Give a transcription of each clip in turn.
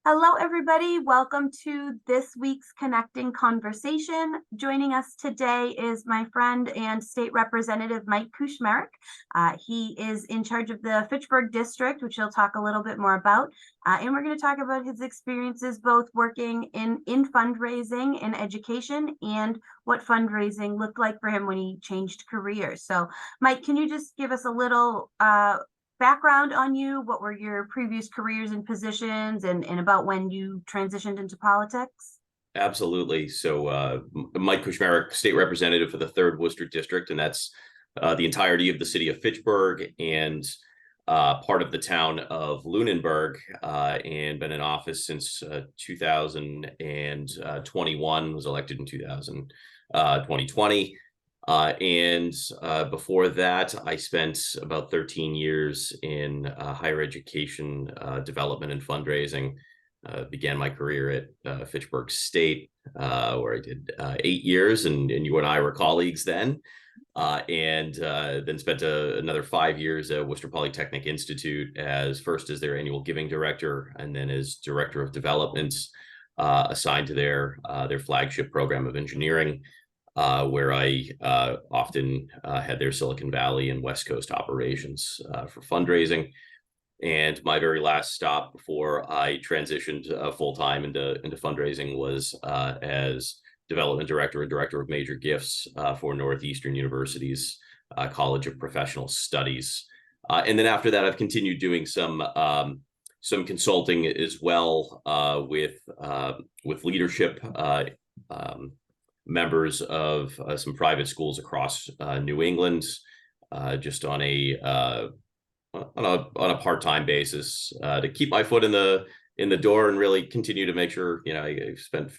Hello, everybody. Welcome to this week's Connecting Conversation. Joining us today is my friend and State Representative Mike Kuchmarek. He is in charge of the Fitchburg District, which he'll talk a little bit more about. And we're going to talk about his experiences both working in fundraising and education and what fundraising looked like for him when he changed careers. So, Mike, can you just give us a little background on you? What were your previous careers and positions, and about when you transitioned into politics? Absolutely. So Mike Kuchmarek, state representative for the 3rd Worcester District, and that's the entirety of the city of Fitchburg and part of the town of Lunenburg, and been in office since 2021, was elected in 2020. And before that, I spent about 13 years in higher education development and fundraising. Began my career at Fitchburg State, where I did 8 years, and you and I were colleagues then. And then spent another 5 years at Worcester Polytechnic Institute first as their annual giving director, and then as director of development, assigned to their flagship program of engineering. Where I often had their Silicon Valley and West Coast operations for fundraising. And my very last stop before I transitioned full-time into fundraising was as development director and director of major gifts for Northeastern University's College of Professional Studies. And then after that, I've continued doing some consulting as well with leadership members of some private schools across New England, just on a part-time basis to keep my foot in the door and really continue to make sure, I spent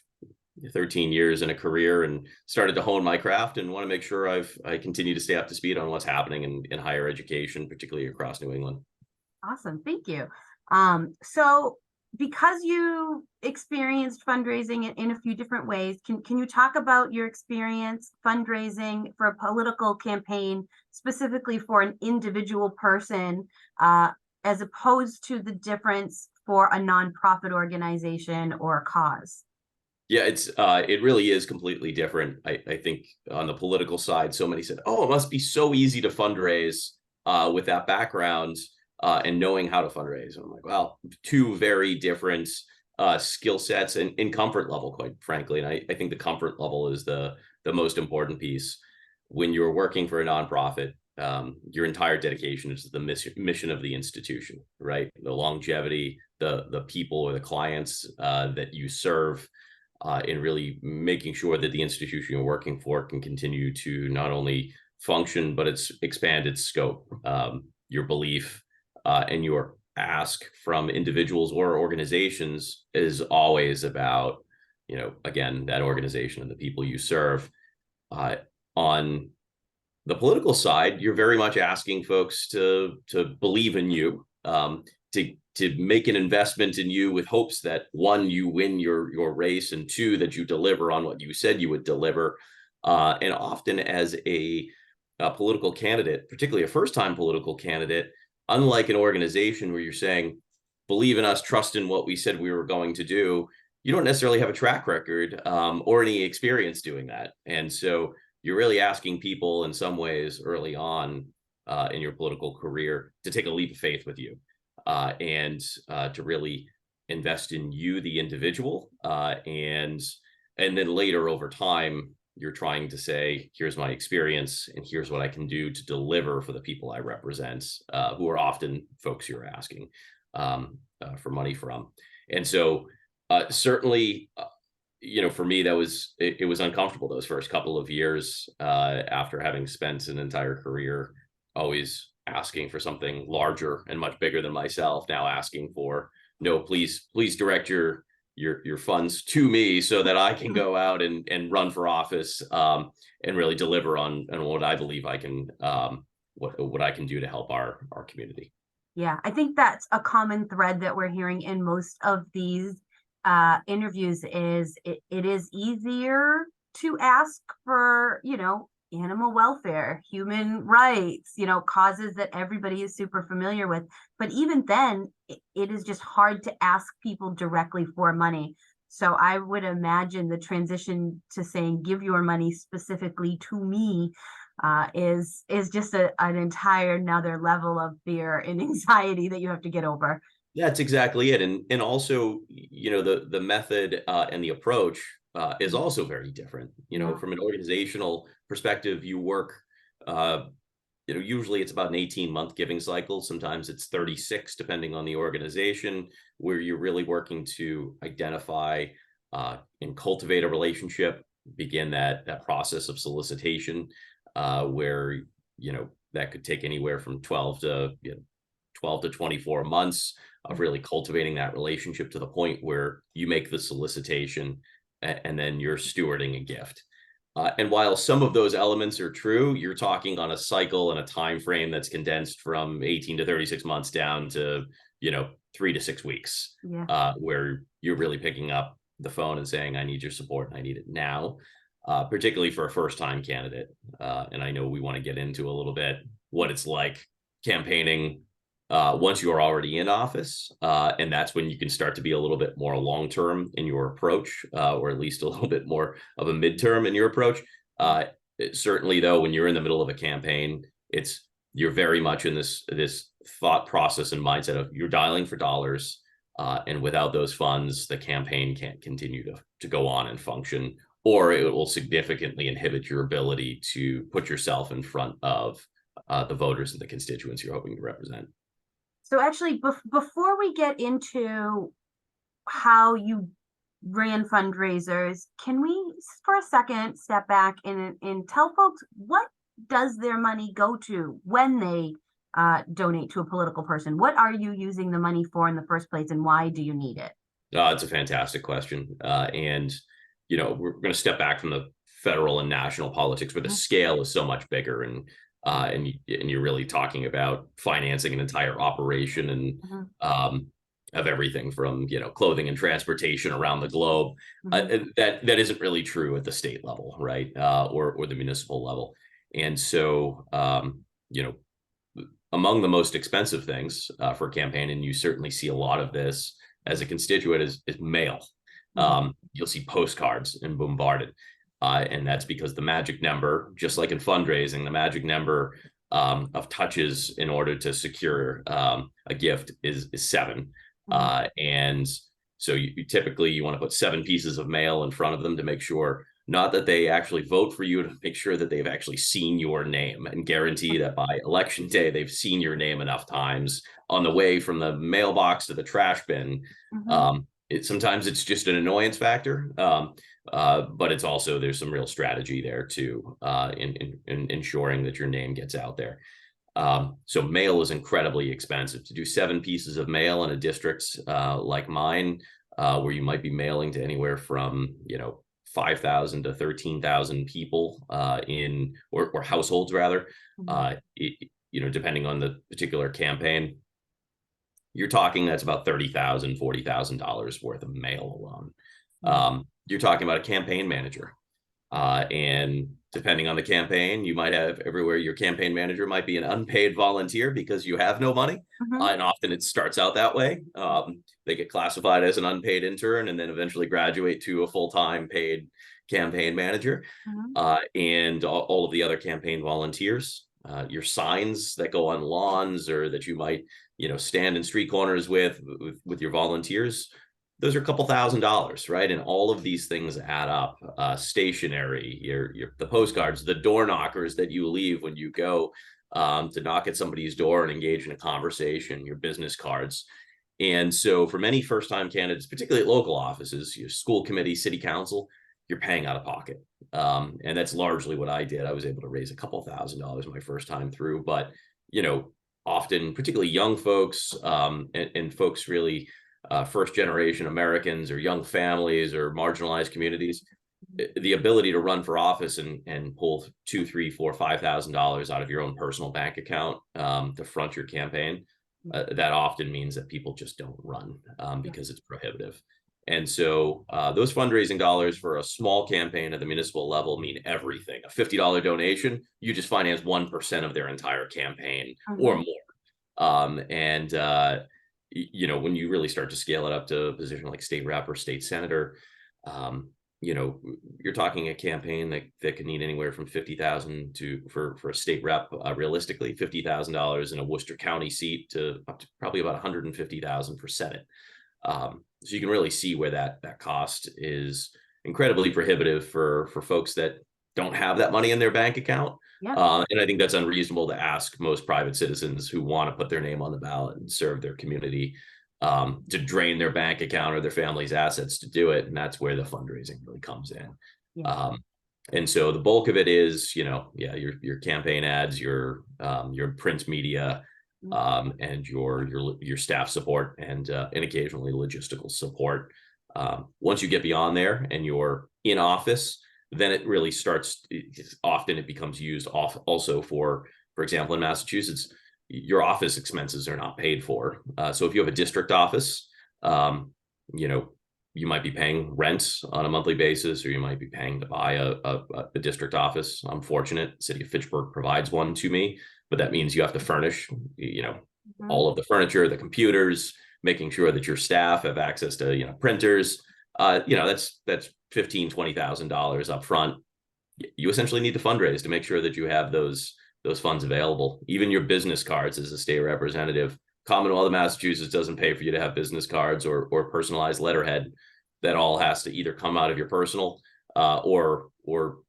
13 years in a career and started to hone my craft, and want to make sure I continue to stay up to speed on what's happening in higher education, particularly across New England. Awesome, thank you. So because you experienced fundraising in a few different ways, can you talk about your experience fundraising for a political campaign, specifically for an individual person, as opposed to the difference for a nonprofit organization or a cause? Yeah, it really is completely different. I think on the political side, so many said, "Oh, it must be so easy to fundraise with that background." And knowing how to fundraise. And I'm like, well, two very different skill sets and comfort level, quite frankly. And I think the comfort level is the most important piece. When you're working for a nonprofit, your entire dedication is to the mission of the institution, right? The longevity, the people or the clients that you serve, and really making sure that the institution you're working for can continue to not only function, but expand its scope. Your belief and your ask from individuals or organizations is always about, again, that organization and the people you serve. On the political side, you're very much asking folks to believe in you, to make an investment in you with hopes that, one, you win your race, and two, that you deliver on what you said you would deliver. And often as a political candidate, particularly a first-time political candidate, unlike an organization where you're saying, believe in us, trust in what we said we were going to do, you don't necessarily have a track record or any experience doing that. And so you're really asking people in some ways early on in your political career to take a leap of faith with you and to really invest in you, the individual. And then later over time, you're trying to say, here's my experience and here's what I can do to deliver for the people I represent, who are often folks you're asking for money from. And so certainly, for me, it was uncomfortable those first couple of years after having spent an entire career always asking for something larger and much bigger than myself, now asking for, no, please direct your funds to me so that I can go out and run for office and really deliver on what I believe I can what I can do to help our community. Yeah, I think that's a common thread that we're hearing in most of these interviews is it is easier to ask for, animal welfare, human rights, causes that everybody is super familiar with. But even then, it is just hard to ask people directly for money. So I would imagine the transition to saying give your money specifically to me is just an entire another level of fear and anxiety that you have to get over. That's exactly it. And also, the method and the approach is also very different. Yeah. From an organizational perspective, you work, uh, usually it's about an 18-month giving cycle. Sometimes it's 36, depending on the organization, where you're really working to identify and cultivate a relationship, begin that process of solicitation, where, that could take anywhere from 12 to 24 months of really cultivating that relationship to the point where you make the solicitation and then you're stewarding a gift. And while some of those elements are true, you're talking on a cycle and a time frame that's condensed from 18 to 36 months down to 3 to 6 weeks, Yeah. where you're really picking up the phone and saying, I need your support and I need it now, particularly for a first-time candidate. And I know we want to get into a little bit what it's like campaigning once you are already in office. And that's when you can start to be a little bit more long-term in your approach, or at least a little bit more of a midterm in your approach. Certainly, though, when you're in the middle of a campaign, you're very much in this thought process and mindset of you're dialing for dollars. And without those funds, the campaign can't continue to go on and function, or it will significantly inhibit your ability to put yourself in front of the voters and the constituents you're hoping to represent. So actually, before we get into how you ran fundraisers, can we for a second step back and tell folks what does their money go to when they donate to a political person? What are you using the money for in the first place, and why do you need it? It's a fantastic question. And, we're going to step back from the federal and national politics where the scale is so much bigger. And you're really talking about financing an entire operation and of everything from clothing and transportation around the globe. That isn't really true at the state level, right? Or the municipal level. And so among the most expensive things for a campaign, and you certainly see a lot of this as a constituent, is mail. You'll see postcards and bombarded. And that's because the magic number, just like in fundraising, the magic number of touches in order to secure a gift is 7. And so you typically want to put 7 pieces of mail in front of them to make sure not that they actually vote for you, to make sure that they've actually seen your name and guarantee that by election day they've seen your name enough times on the way from the mailbox to the trash bin. Sometimes it's just an annoyance factor, but it's also there's some real strategy there too in ensuring that your name gets out there. So mail is incredibly expensive. To do 7 pieces of mail in a district like mine, where you might be mailing to anywhere from 5,000 to 13,000 people or households rather, depending on the particular campaign. You're talking that's about $30,000, $40,000 worth of mail alone. You're talking about a campaign manager. And depending on the campaign, you might have everywhere your campaign manager might be an unpaid volunteer because you have no money. And often it starts out that way. They get classified as an unpaid intern and then eventually graduate to a full-time paid campaign manager. And all of the other campaign volunteers, your signs that go on lawns or that you might stand in street corners with your volunteers, those are a couple $1,000s, right? And all of these things add up. Stationery, the postcards, the door knockers that you leave when you go to knock at somebody's door and engage in a conversation, your business cards. And so for many first-time candidates, particularly at local offices, your school committee, city council, you're paying out of pocket. And that's largely what I did. I was able to raise a couple $1,000s my first time through. But, often, particularly young folks and folks really first generation Americans or young families or marginalized communities, the ability to run for office and pull $2,000, $3,000, $4,000, $5,000 out of your own personal bank account to front your campaign, that often means that people just don't run because it's prohibitive. And so those fundraising dollars for a small campaign at the municipal level mean everything. A $50 donation, you just finance 1% of their entire campaign or more. when you really start to scale it up to a position like state rep or state senator, um, you're talking a campaign that can need anywhere from 50,000 to for a state rep, realistically $50,000 in a Worcester County seat to up to probably about 150,000 for Senate. So you can really see where that cost is incredibly prohibitive for folks that don't have that money in their bank account. Yeah. And I think that's unreasonable to ask most private citizens who want to put their name on the ballot and serve their community, to drain their bank account or their family's assets to do it. And that's where the fundraising really comes in. Yeah. And so the bulk of it is, your campaign ads, your print media, and your staff support and occasionally logistical support. Once you get beyond there and you're in office, then it really starts. Often it becomes used also for example, in Massachusetts, your office expenses are not paid for. So if you have a district office, you might be paying rent on a monthly basis, or you might be paying to buy a district office. I'm fortunate, the city of Fitchburg provides one to me, but that means you have to furnish, all of the furniture, the computers, making sure that your staff have access to, printers. That's $15,000-$20,000 up front. You essentially need to fundraise to make sure that you have those funds available. Even your business cards as a state representative, Commonwealth of Massachusetts doesn't pay for you to have business cards or personalized letterhead. That all has to either come out of your personal or your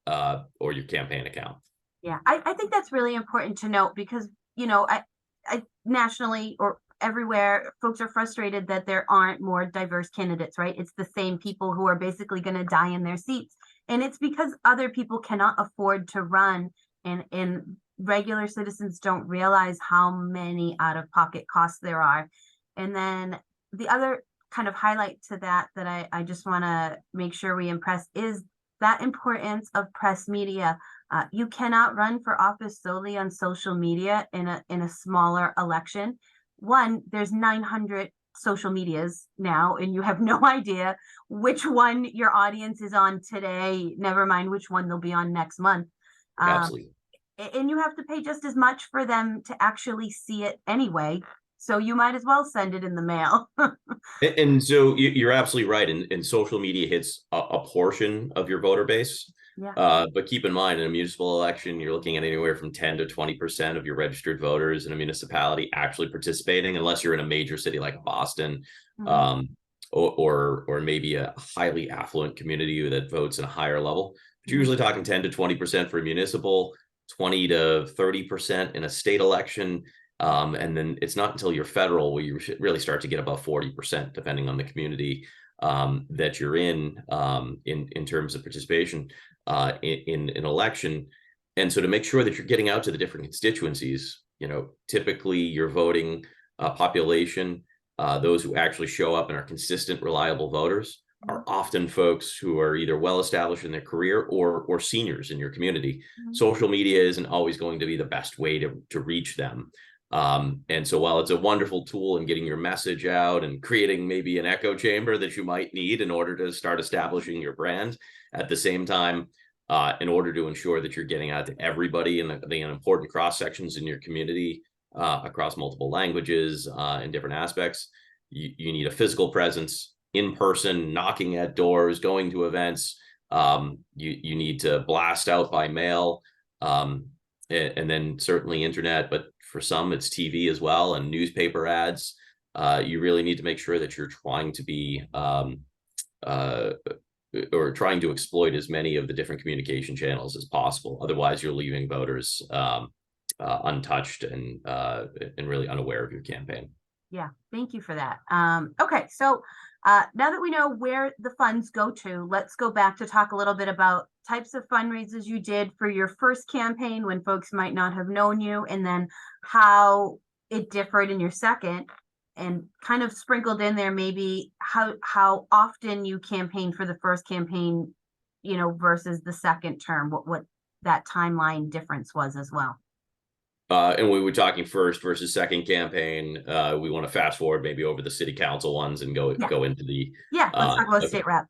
campaign account. Yeah, I think that's really important to note because, I nationally or everywhere, folks are frustrated that there aren't more diverse candidates, right? It's the same people who are basically going to die in their seats. And it's because other people cannot afford to run, and regular citizens don't realize how many out-of-pocket costs there are. And then the other kind of highlight to that I just want to make sure we impress is that importance of press media. You cannot run for office solely on social media in a smaller election. One, there's 900 social medias now, and you have no idea which one your audience is on today, never mind which one they'll be on next month. Absolutely. And you have to pay just as much for them to actually see it anyway. So you might as well send it in the mail. And so you're absolutely right. And social media hits a portion of your voter base. Yeah. But keep in mind, in a municipal election, you're looking at anywhere from 10 to 20% of your registered voters in a municipality actually participating, unless you're in a major city like Boston, Mhm. or maybe a highly affluent community that votes in a higher level. But you're usually talking 10 to 20% for a municipal, 20 to 30% in a state election. And then it's not until you're federal where you really start to get above 40%, depending on the community that you're in terms of participation in an election. And so to make sure that you're getting out to the different constituencies, typically your voting population, those who actually show up and are consistent, reliable voters, are often folks who are either well established in their career or seniors in your community. Social media isn't always going to be the best way to reach them. And so while it's a wonderful tool in getting your message out and creating maybe an echo chamber that you might need in order to start establishing your brand, at the same time, in order to ensure that you're getting out to everybody in the important cross sections in your community, across multiple languages and different aspects, you need a physical presence, in person, knocking at doors, going to events. You need to blast out by mail, and then certainly internet, but for some it's TV as well, and newspaper ads. You really need to make sure that you're trying to be or trying to exploit as many of the different communication channels as possible. Otherwise, you're leaving voters untouched and really unaware of your campaign. Yeah, thank you for that. Okay, so now that we know where the funds go to, let's go back to talk a little bit about types of fundraisers you did for your first campaign when folks might not have known you, and then how it differed in your second, and kind of sprinkled in there maybe how often you campaigned for the first campaign, versus the second term, what that timeline difference was as well. And we were talking first versus second campaign. We want to fast forward maybe over the city council ones and go into the let's talk about state rep.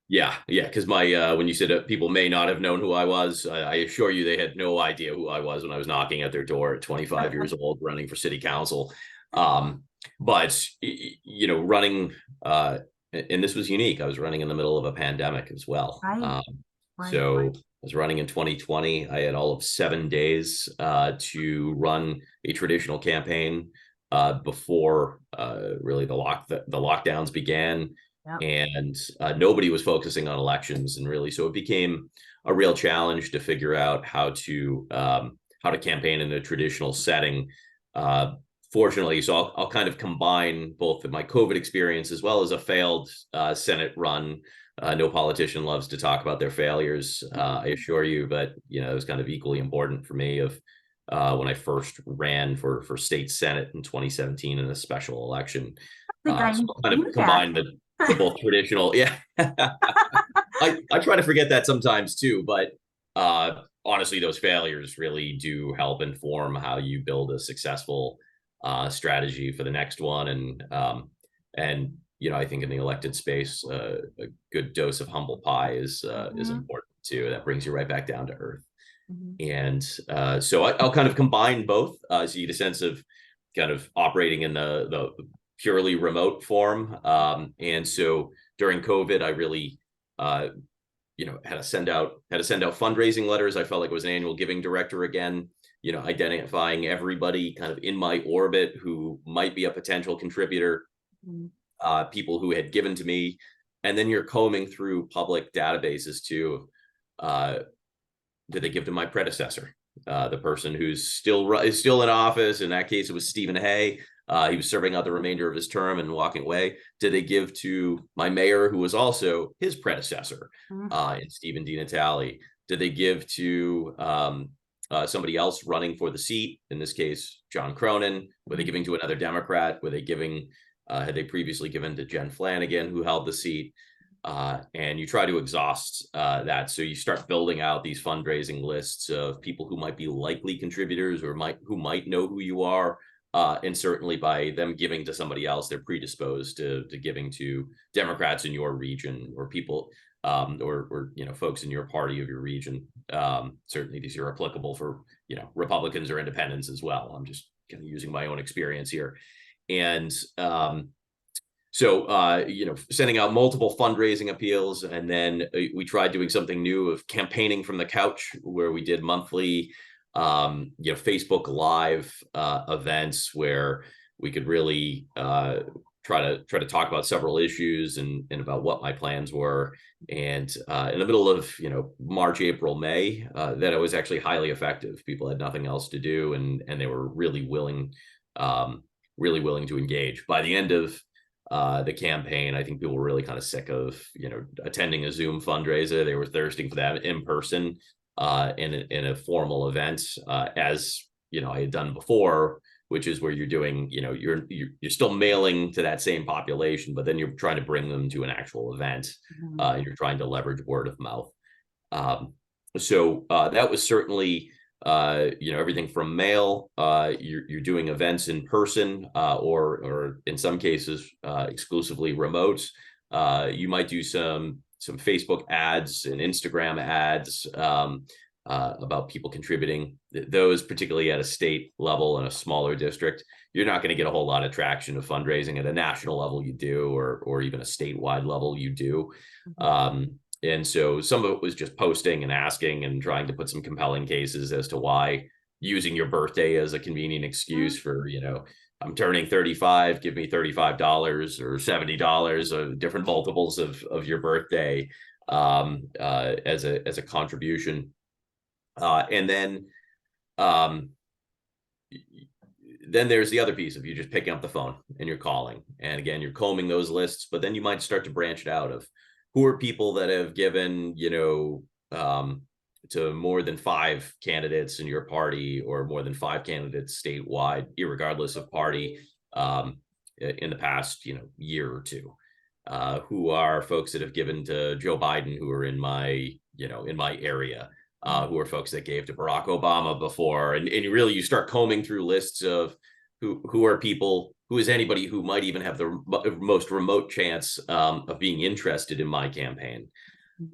Yeah, because my when you said people may not have known who I was, I assure you they had no idea who I was when I was knocking at their door at 25 years old, running for city council. but running, and this was unique. I was running in the middle of a pandemic as well. Right, right. So I was running in 2020. I had all of 7 days to run a traditional campaign before really the lockdowns began, Yep. and nobody was focusing on elections, and really, so it became a real challenge to figure out how to campaign in a traditional setting. Uh, Fortunately, so I'll kind of combine both my COVID experience as well as a failed Senate run. No politician loves to talk about their failures, I assure you, but it was kind of equally important for me of when I first ran for state Senate in 2017 in a special election. I think I So I'll kind of knew that. combine the both traditional, yeah. I try to forget that sometimes too, but honestly, those failures really do help inform how you build a successful strategy for the next one. And I think in the elected space, a good dose of humble pie is Mhm, important too. That brings you right back down to earth. mhm. And so I'll kind of combine both, so you get a sense of kind of operating in the purely remote form. And so during COVID, I really had to send out fundraising letters. I felt like I was an annual giving director again, identifying everybody kind of in my orbit who might be a potential contributor, Mhm. people who had given to me. And then you're combing through public databases too. Uh, did they give to my predecessor, the person who's is still in office? In that case, it was Stephen Hay. He was serving out the remainder of his term and walking away. Did they give to my mayor, who was also his predecessor, Mhm. in Stephen DiNatale? Did they give to somebody else running for the seat? In this case, John Cronin. Were they giving to another Democrat? Were they giving? Had they previously given to Jen Flanagan, who held the seat? And you try to exhaust that. So you start building out these fundraising lists of people who might be likely contributors or who might know who you are. And certainly by them giving to somebody else, they're predisposed to giving to Democrats in your region or people or folks in your party of your region. Certainly these are applicable for Republicans or independents as well. I'm just kind of using my own experience here. And so, sending out multiple fundraising appeals, and then we tried doing something new of campaigning from the couch, where we did monthly, Facebook Live events where we could really try to talk about several issues and about what my plans were. And in the middle of March, April, May, that it was actually highly effective. People had nothing else to do, and they were really willing to engage. By the end of the campaign, I think people were really kind of sick of attending a Zoom fundraiser. They were thirsting for that in person, in a formal event, as I had done before, which is where you're doing you're still mailing to that same population, but then you're trying to bring them to an actual event, Mhm. and you're trying to leverage word of mouth. Um, so that was certainly everything from mail. You're doing events in person, or in some cases exclusively remote. You might do some Facebook ads and Instagram ads about people contributing. Those, particularly at a state level in a smaller district, you're not going to get a whole lot of traction of fundraising. At a national level you do, or even a statewide level you do. Mhm. And so some of it was just posting and asking and trying to put some compelling cases as to why using your birthday as a convenient excuse for, I'm turning 35, give me $35 or $70 of different multiples of your birthday, as a contribution. And um, then there's the other piece of you just picking up the phone and you're calling. And again, you're combing those lists, but then you might start to branch it out of who are people that have given, to more than 5 candidates in your party, or more than 5 candidates statewide, irregardless of party, in the past, year or two. Who are folks that have given to Joe Biden, who are in my, in my area, who are folks that gave to Barack Obama before, and you start combing through lists of who are people, who is anybody who might even have the most remote chance of being interested in my campaign.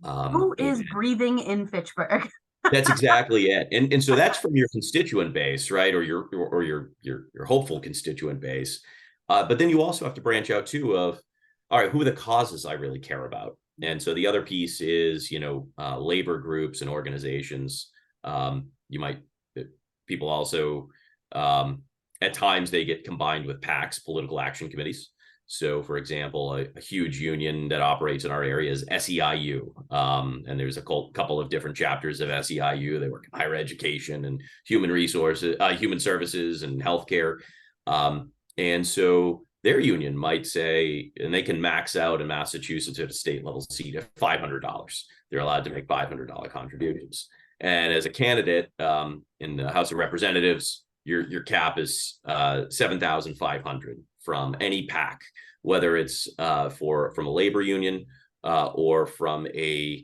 Who And is breathing in Fitchburg? that's exactly it. And so that's from your constituent base, right? Or your hopeful constituent base. But then you also have to branch out too of, all right, who are the causes I really care about? And so the other piece is, labor groups and organizations. You might, people also, at times they get combined with PACs, political action committees. So, for example, a huge union that operates in our area is SEIU. And there's a couple of different chapters of SEIU. They work in higher education and human resources, human services and healthcare. And so their union might say, and they can max out in Massachusetts at a state level seat at $500. They're allowed to make $500 contributions. And as a candidate in the House of Representatives, your cap is 7,500 from any PAC, whether it's from a labor union or from a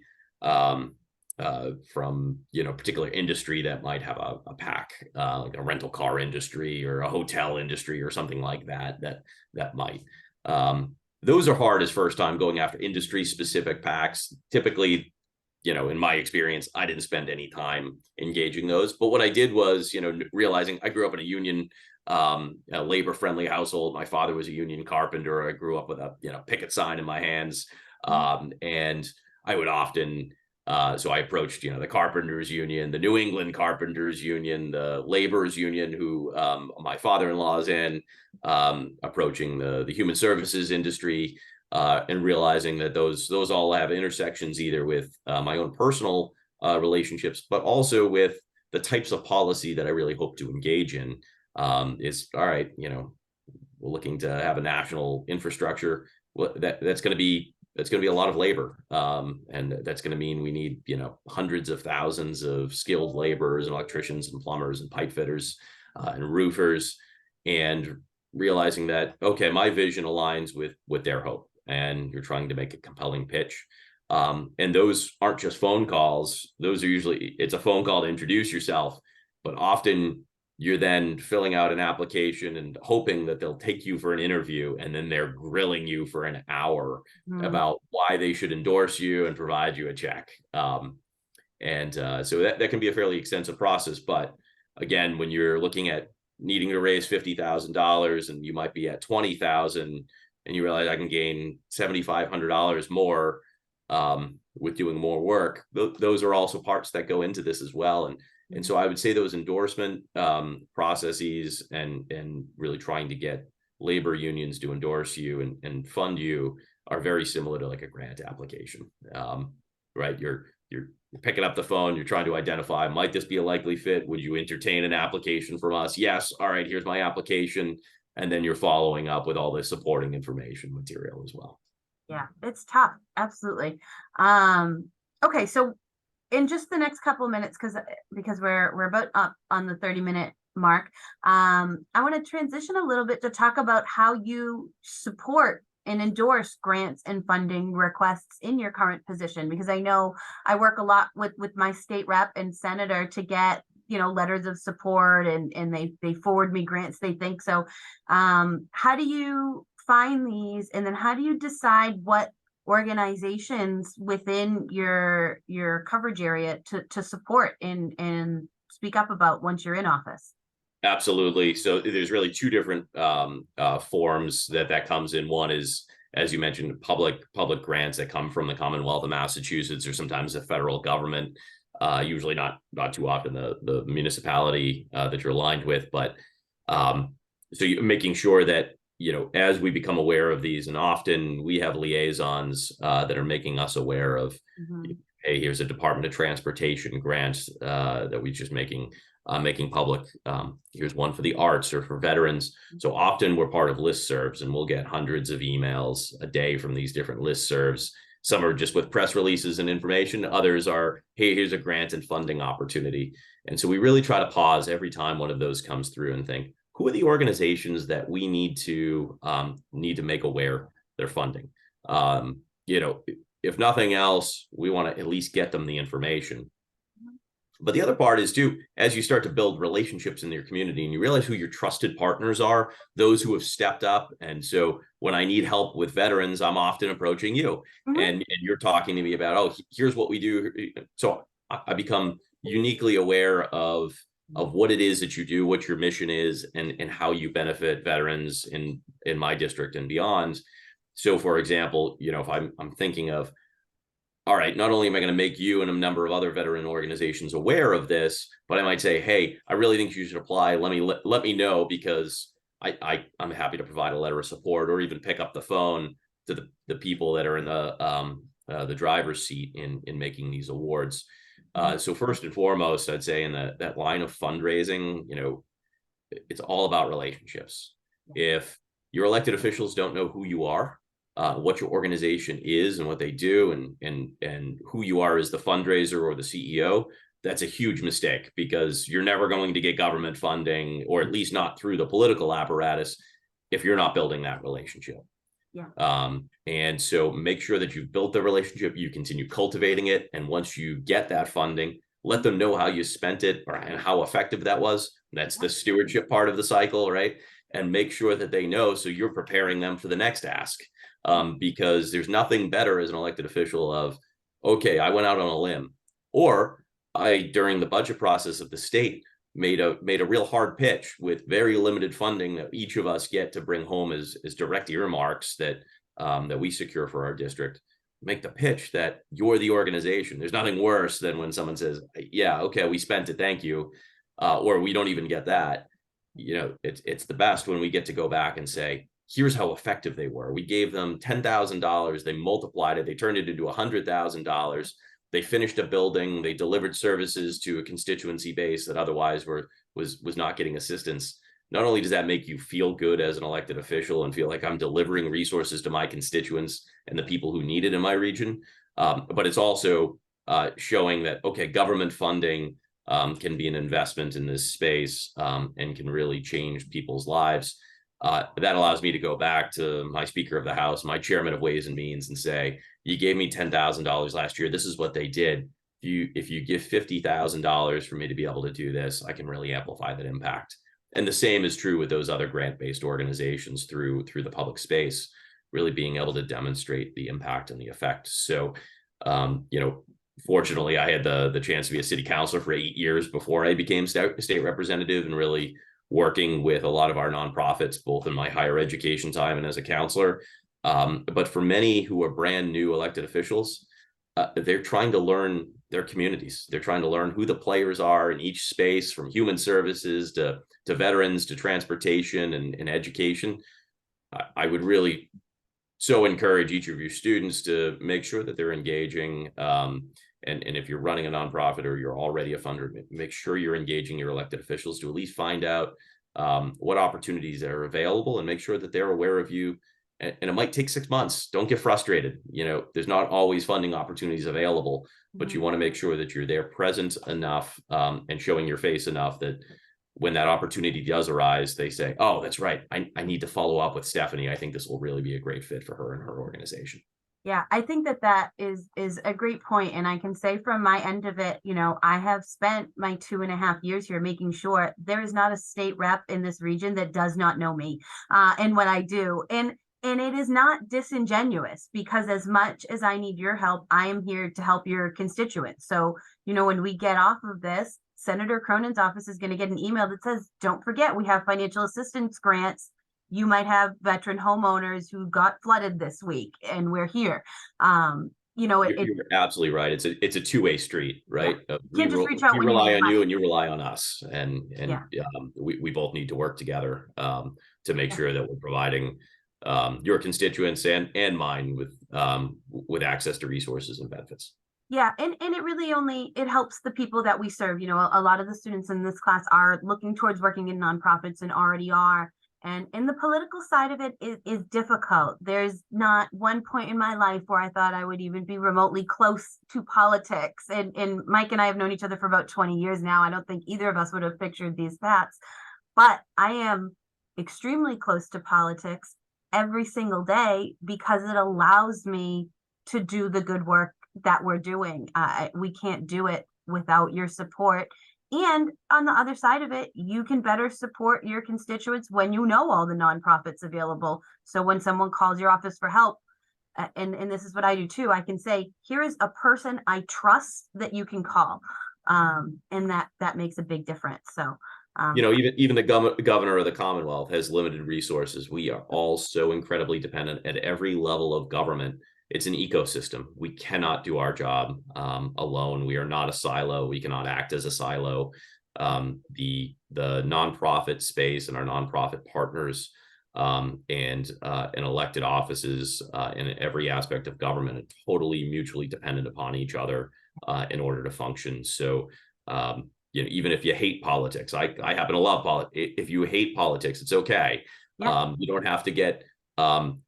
particular industry that might have a PAC, like a rental car industry or a hotel industry or something like that might. Those are hard as first time going after industry specific PACs. Typically, in my experience, I didn't spend any time engaging those. But what I did was, realizing I grew up in a union, a labor friendly household. My father was a union carpenter. I grew up with a, picket sign in my hands. And I would often, so I approached, the carpenters union, the New England carpenters union, the laborers union, who my father-in-law is in, approaching the human services industry, and realizing that those all have intersections either with my own personal relationships, but also with the types of policy that I really hope to engage in. Is all right, we're looking to have a national infrastructure. Well, that's going to be a lot of labor, and that's going to mean we need hundreds of thousands of skilled laborers and electricians and plumbers and pipe fitters and roofers, and realizing that, okay, my vision aligns with their hope, and you're trying to make a compelling pitch. And those aren't just phone calls. Those are usually, it's a phone call to introduce yourself, but often you're then filling out an application and hoping that they'll take you for an interview, and then they're grilling you for an hour about why they should endorse you and provide you a check. So that can be a fairly extensive process. But again, when you're looking at needing to raise $50,000 and you might be at 20,000, and you realize I can gain $7,500 more with doing more work, those are also parts that go into this as well. And so I would say those endorsement processes and really trying to get labor unions to endorse you and fund you are very similar to like a grant application, right? You're picking up the phone, you're trying to identify, might this be a likely fit? Would you entertain an application from us? Yes. All right, here's my application. And then you're following up with all the supporting information material as well. Yeah, it's tough. Absolutely. Okay, so in just the next couple of minutes, because we're about up on the 30-minute mark, I want to transition a little bit to talk about how you support and endorse grants and funding requests in your current position, because I know I work a lot with my state rep and senator to get letters of support, and they forward me grants they think. So how do you find these, and then how do you decide what organizations within your coverage area to support and speak up about once you're in office? Absolutely. So there's really two different forms that comes in. One is, as you mentioned, public grants that come from the Commonwealth of Massachusetts, or sometimes the federal government, usually not too often the municipality that you're aligned with. But so you're making sure that, as we become aware of these, and often we have liaisons that are making us aware of, hey, here's a Department of Transportation grant that we're just making public. Here's one for the arts or for veterans. So often we're part of listservs, and we'll get hundreds of emails a day from these different listservs. Some are just with press releases and information. Others are, hey, here's a grant and funding opportunity. And so we really try to pause every time one of those comes through and think, who are the organizations that we need to make aware they're funding? If nothing else, we want to at least get them the information. But the other part is too, as you start to build relationships in your community and you realize who your trusted partners are, those who have stepped up. And so when I need help with veterans, I'm often approaching you, and you're talking to me about, oh, here's what we do. So I become uniquely aware of of what it is that you do, what your mission is, and how you benefit veterans in my district and beyond. So, for example, if I'm thinking of, all right, not only am I going to make you and a number of other veteran organizations aware of this, but I might say, hey, I really think you should apply. Let me know, because I'm happy to provide a letter of support, or even pick up the phone to the people that are in the driver's seat in making these awards. So first and foremost, I'd say in that line of fundraising, it's all about relationships. If your elected officials don't know who you are, what your organization is and what they do, and who you are as the fundraiser or the CEO, that's a huge mistake, because you're never going to get government funding, or at least not through the political apparatus, if you're not building that relationship. And so make sure that you've built the relationship, you continue cultivating it, and once you get that funding, let them know how you spent it and how effective that was. That's the stewardship part of the cycle, right? And make sure that they know, so you're preparing them for the next ask. Because there's nothing better as an elected official of, okay, I went out on a limb, or I, during the budget process of the state, made a real hard pitch with very limited funding that each of us get to bring home as direct earmarks that we secure for our district. Make the pitch that you're the organization. There's nothing worse than when someone says, yeah, okay, we spent it, thank you, or we don't even get that. It's the best when we get to go back and say, here's how effective they were. We gave them $10,000. They multiplied it. They turned it into $100,000. They finished a building. They delivered services to a constituency base that otherwise was not getting assistance. Not only does that make you feel good as an elected official and feel like I'm delivering resources to my constituents and the people who need it in my region, but it's also showing that, okay, government funding can be an investment in this space, and can really change people's lives. That allows me to go back to my Speaker of the House, my Chairman of Ways and Means, and say, you gave me $10,000 last year. This is what they did. If you give $50,000 for me to be able to do this, I can really amplify that impact. And the same is true with those other grant-based organizations through the public space, really being able to demonstrate the impact and the effect. So, fortunately, I had the chance to be a city councilor for 8 years before I became state representative, and really working with a lot of our nonprofits, both in my higher education time and as a counselor. But for many who are brand new elected officials, they're trying to learn their communities. They're trying to learn who the players are in each space, from human services to veterans to transportation and education. I would really so encourage each of your students to make sure that they're engaging. And if you're running a nonprofit or you're already a funder, make sure you're engaging your elected officials to at least find out what opportunities are available, and make sure that they're aware of you. And it might take 6 months. Don't get frustrated. There's not always funding opportunities available, but you want to make sure that you're there, present enough, and showing your face enough that when that opportunity does arise, they say, oh, that's right, I need to follow up with Stephanie. I think this will really be a great fit for her and her organization. Yeah, I think that is a great point. And I can say from my end of it, I have spent my 2.5 years here making sure there is not a state rep in this region that does not know me and what I do. And it is not disingenuous, because as much as I need your help, I am here to help your constituents. So, when we get off of this, Senator Cronin's office is going to get an email that says, don't forget, we have financial assistance grants. You might have veteran homeowners who got flooded this week, and we're here. You're absolutely right. It's a two-way street, right? Yeah. We rely on you, and you rely on us, and yeah. We both need to work together to make sure that we're providing your constituents and mine with access to resources and benefits. Yeah, and it really it helps the people that we serve. A lot of the students in this class are looking towards working in nonprofits and already are. And the political side of it is difficult. There's not one point in my life where I thought I would even be remotely close to politics. And Mike and I have known each other for about 20 years now. I don't think either of us would have pictured these paths. But I am extremely close to politics every single day, because it allows me to do the good work that we're doing. We can't do it without your support. And on the other side of it, you can better support your constituents when you know all the nonprofits available. So when someone calls your office for help, and this is what I do too, I can say, here is a person I trust that you can call. And that makes a big difference. So, Even the governor of the Commonwealth has limited resources. We are all so incredibly dependent at every level of government. It's an ecosystem. We cannot do our job alone. We are not a silo. We cannot act as a silo. The nonprofit space and our nonprofit partners and elected offices in every aspect of government are totally mutually dependent upon each other in order to function. So, even if you hate politics, I happen to love politics. If you hate politics, it's okay. yeah. You don't have to get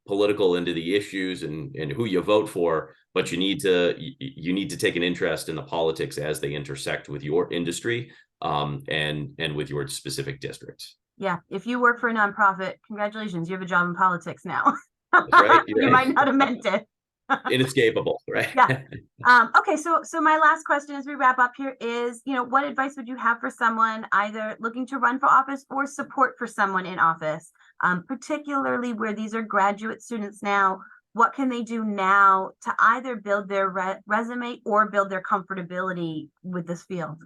political into the issues and who you vote for, but you need to take an interest in the politics as they intersect with your industry and with your specific district. Yeah. If you work for a nonprofit, congratulations, you have a job in politics now. That's right. You might not have meant it. Inescapable, right? Yeah. Okay. So my last question as we wrap up here is, what advice would you have for someone either looking to run for office or support for someone in office, particularly where these are graduate students now? What can they do now to either build their resume or build their comfortability with this field?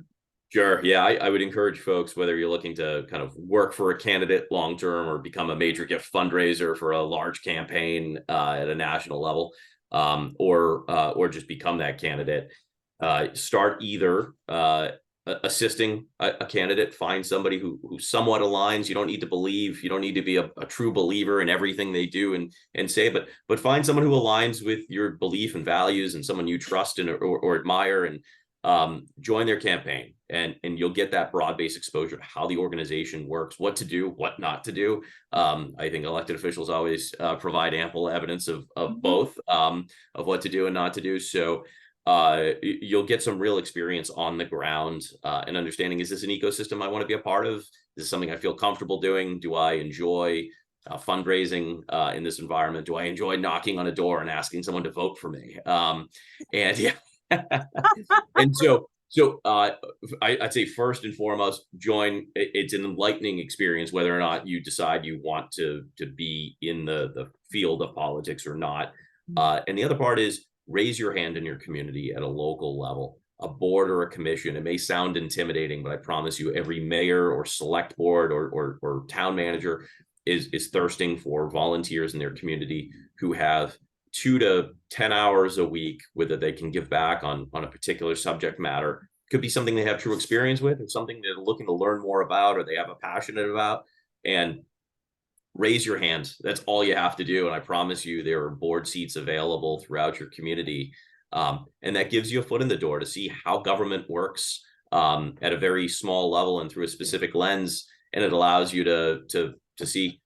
Sure. Yeah, I would encourage folks, whether you're looking to kind of work for a candidate long term or become a major gift fundraiser for a large campaign at a national level, or just become that candidate. Start either assisting a candidate, find somebody who somewhat aligns. You don't need to believe, you don't need to be a true believer in everything they do and say, but find someone who aligns with your belief and values and someone you trust and or admire, and join their campaign, and you'll get that broad-based exposure to how the organization works, what to do, what not to do. I think elected officials always provide ample evidence of both, of what to do and not to do. So you'll get some real experience on the ground and understanding, is this an ecosystem I want to be a part of? Is this something I feel comfortable doing? Do I enjoy fundraising in this environment? Do I enjoy knocking on a door and asking someone to vote for me? And yeah. And so I'd say first and foremost, join. It's an enlightening experience, whether or not you decide you want to be in the field of politics or not. And the other part is raise your hand in your community at a local level, a board or a commission. It may sound intimidating, but I promise you, every mayor or select board or town manager is thirsting for volunteers in their community who have 2 to 10 hours a week, whether they can give back on a particular subject matter. Could be something they have true experience with, or something they're looking to learn more about, or they have a passionate about. And raise your hand. That's all you have to do. And I promise you, there are board seats available throughout your community. And that gives you a foot in the door to see how government works at a very small level and through a specific lens. And it allows you to see,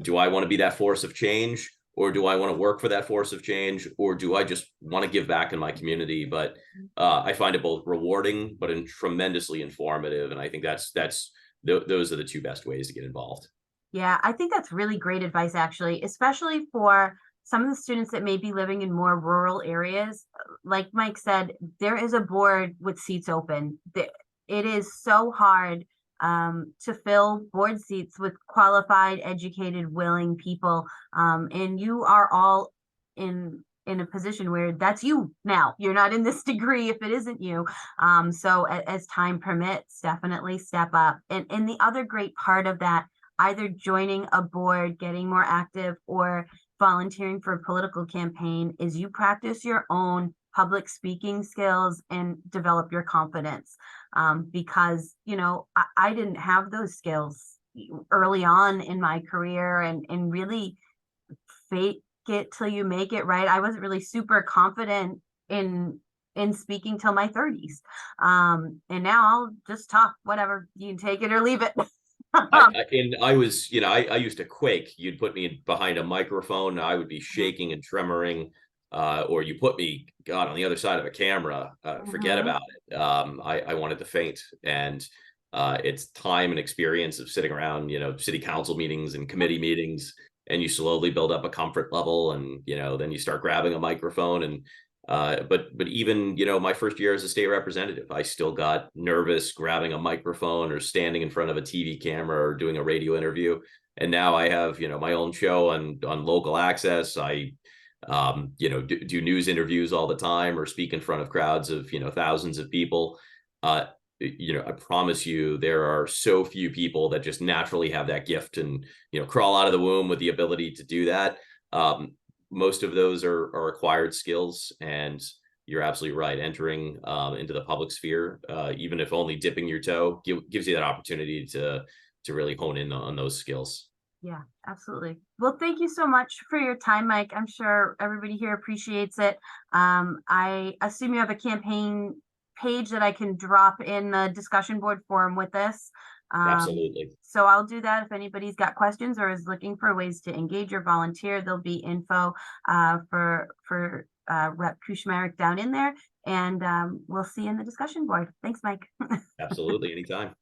do I want to be that force of change? Or do I want to work for that force of change? Or do I just want to give back in my community? But I find it both rewarding, but tremendously informative. And I think those are the 2 best ways to get involved. Yeah, I think that's really great advice, actually, especially for some of the students that may be living in more rural areas. Like Mike said, there is a board with seats open. It is so hard to fill board seats with qualified, educated, willing people. And you are all in a position where that's you now. You're not in this degree if it isn't you. So as time permits, definitely step up. And the other great part of that, either joining a board, getting more active, or volunteering for a political campaign, is you practice your own public speaking skills and develop your confidence. Because, I didn't have those skills early on in my career, and really fake it till you make it, right? I wasn't really super confident in speaking till my 30s. And now I'll just talk, whatever, you can take it or leave it. I was, I used to quake. You'd put me behind a microphone, I would be shaking and tremoring. Or you put me, God, on the other side of a camera, forget about it. I wanted to faint. And it's time and experience of sitting around, city council meetings and committee meetings, and you slowly build up a comfort level, and then you start grabbing a microphone. And but even my first year as a state representative, I still got nervous grabbing a microphone or standing in front of a TV camera or doing a radio interview. And now I have my own show on local access. I do news interviews all the time, or speak in front of crowds of thousands of people. I promise you there are so few people that just naturally have that gift and, crawl out of the womb with the ability to do that. Most of those are acquired skills, and you're absolutely right. Entering into the public sphere, even if only dipping your toe, gives you that opportunity to really hone in on those skills. Yeah, absolutely. Well, thank you so much for your time, Mike. I'm sure everybody here appreciates it. I assume you have a campaign page that I can drop in the discussion board forum with this. Absolutely. So I'll do that. If anybody's got questions or is looking for ways to engage or volunteer, there'll be info for Rep. Kushmarek down in there. And we'll see you in the discussion board. Thanks, Mike. Absolutely. Anytime.